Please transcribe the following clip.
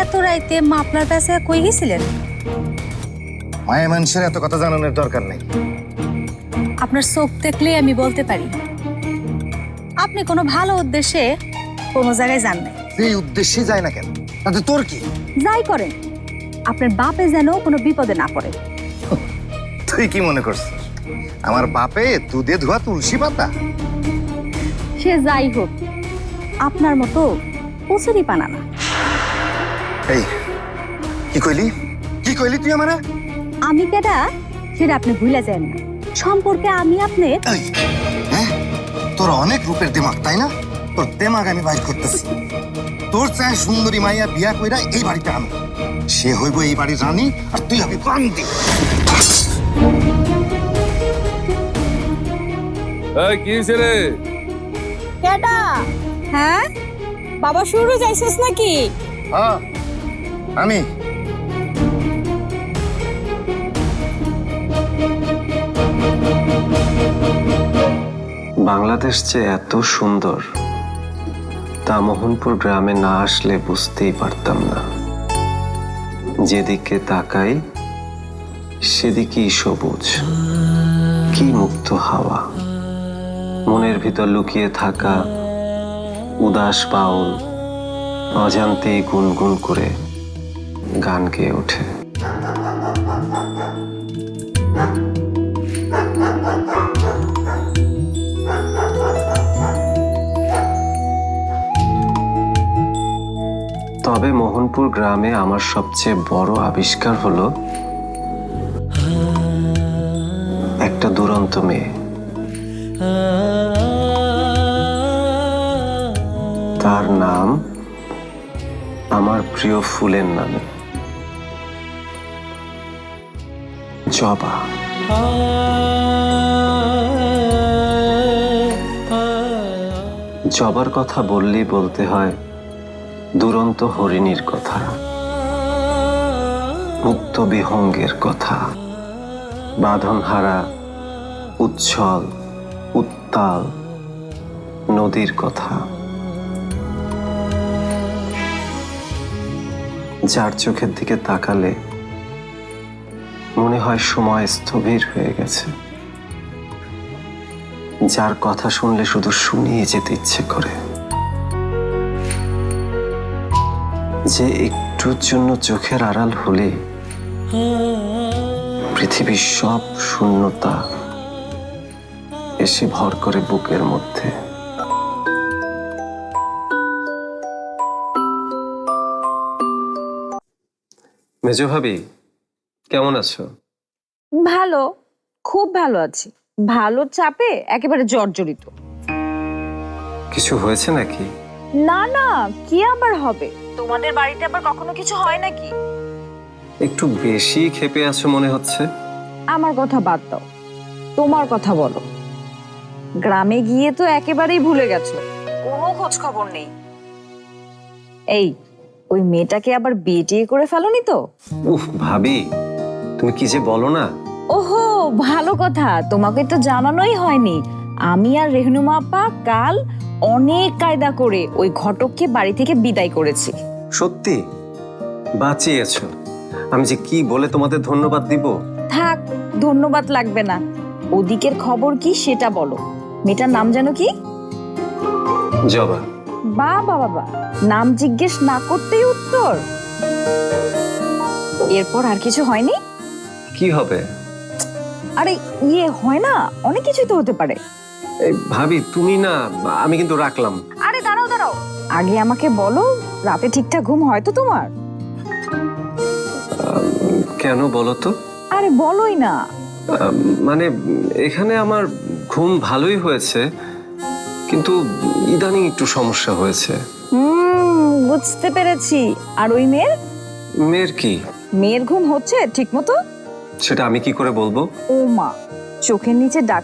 এত রাইতে মাপলার কাছে কই গেছিলেন? মায়া মানুষের এত কথা জানানোর দরকার নেই। আপনার চোখ দেখলেই আমি বলতে পারি আপনি কোনো ভালো উদ্দেশ্যে কোনো জায়গায় যান নাই। এই উদ্দেশ্যে যায় না কেন? তাতে তোর কি? যাই করেন আপনার বাপে যেন কোনো বিপদে না পড়ে। তুই কি মনে করছিস আমার বাপে দুধে ধোয়া তুলসী পাতা? সে যাই হোক আপনার মতো কচুরি পানা না। এই কি কইলি? কি কইলি তুই আমারে? আমি কেডা সেটা আপনি ভুলে যান না। সম্পর্কে আমি আপনি এই, হ্যাঁ তোর অনেক রূপের দিমাগ তাই না? তোর দিমাগ আমি বাইর করতেছি। তোর চাই সুন্দরী মাইয়া বিয়া কইরা এই বাড়িতে আনো। সে হইব এই বাড়ির রানী আর তুই হবি বান্দি। এই কি হইছে রে? কেডা? হ্যাঁ বাবা শুরু যাইছিস নাকি? হ্যাঁ আমি। বাংলাদেশ যে এত সুন্দর তা মোহনপুর গ্রামে না আসলে বুঝতেই পারতাম না। যেদিকে তাকাই সেদিকেই সবুজ, কি মুক্ত হাওয়া। মনের ভিতর লুকিয়ে থাকা উদাস বাউল অজান্তেই গুনগুন করে গান গেয়ে ওঠে। তবে মোহনপুর গ্রামে আমার সবচেয়ে বড় আবিষ্কার হলো একটা দুরন্ত মেয়ে। তার নাম আমার প্রিয় ফুলের নামে, জবা। জবার কথা বললেই বলতে হয় দুরন্ত হরিণীর কথা, মুক্ত বিহঙ্গের কথা, বাঁধনহারা উচ্ছল উত্তাল নদীর কথা, যার চোখের দিকে তাকালে মনে হয় সময় স্থবির হয়ে গেছে, যার কথা শুনলে শুধু শুনিয়ে যেতে ইচ্ছে করে, যে একটুর জন্য চোখের আড়াল হলে পৃথিবীর সব শূন্যতা এসে ভর করে বুকের মধ্যে। মেজো ভাবি কেমন আছো? ভালো, খুব ভালো আছি। ভালো চাপে একেবারে জর্জরিত। কিছু হয়েছে নাকি? না না, কি আবার হবে? তোমাদের বাড়িতে আবার কখনো কিছু হয় নাকি? একটু বেশি ক্ষেপে আছো মনে হচ্ছে। আমার কথা বাদ দাও, তোমার কথা বলো। গ্রামে গিয়ে তো একেবারেই ভুলে গেছো, কোনো খোঁজ খবর নেই। এই ওই মেয়েটাকে আবার বিয়ে টিয়ে করে ফেলোনি তো? উফ ভাবি, তুমি কি যে বলো না। ওহো, ভালো কথা, তোমাকে তো জানানোই হয়নি। আমি আর রেহনুমা আপা কাল অনেক কায়দা করে ওই ঘটককে বাড়ি থেকে বিদায় করেছি। সত্যি? বাঁচিয়েছো। আমি যে কি বলে তোমাদের ধন্যবাদ দিব। থাক, ধন্যবাদ লাগবে না। ওদিকের খবর কি সেটা বলো। মেয়েটার নাম জানো কি? জবা। বাবা বাবা, নাম জিজ্ঞেস না করতেই উত্তর। এরপর আর কিছু হয়নি? কি হবে? আরে ইয়ে হয় না, অনেক কিছুই তো হতে পারে। এই ভাবি তুমি না, আমি কিন্তু রাখলাম। আরে দাঁড়াও দাঁড়াও, আগে আমাকে বলো, রাতে ঠিকঠাক ঘুম হয় তো তোমার? কেন বলো তো? আরে বলোই না। মানে এখানে আমার ঘুম ভালোই হয়েছে, কিন্তু ইদানিং একটু সমস্যা হয়েছে। বুঝতে পেরেছি। আর ওই মেয়ের? মেয়ের কি? মেয়ের ঘুম হচ্ছে ঠিক মতো? সেটা আমি কি করে বলবো? ও মা, চোখের নিচে ডাক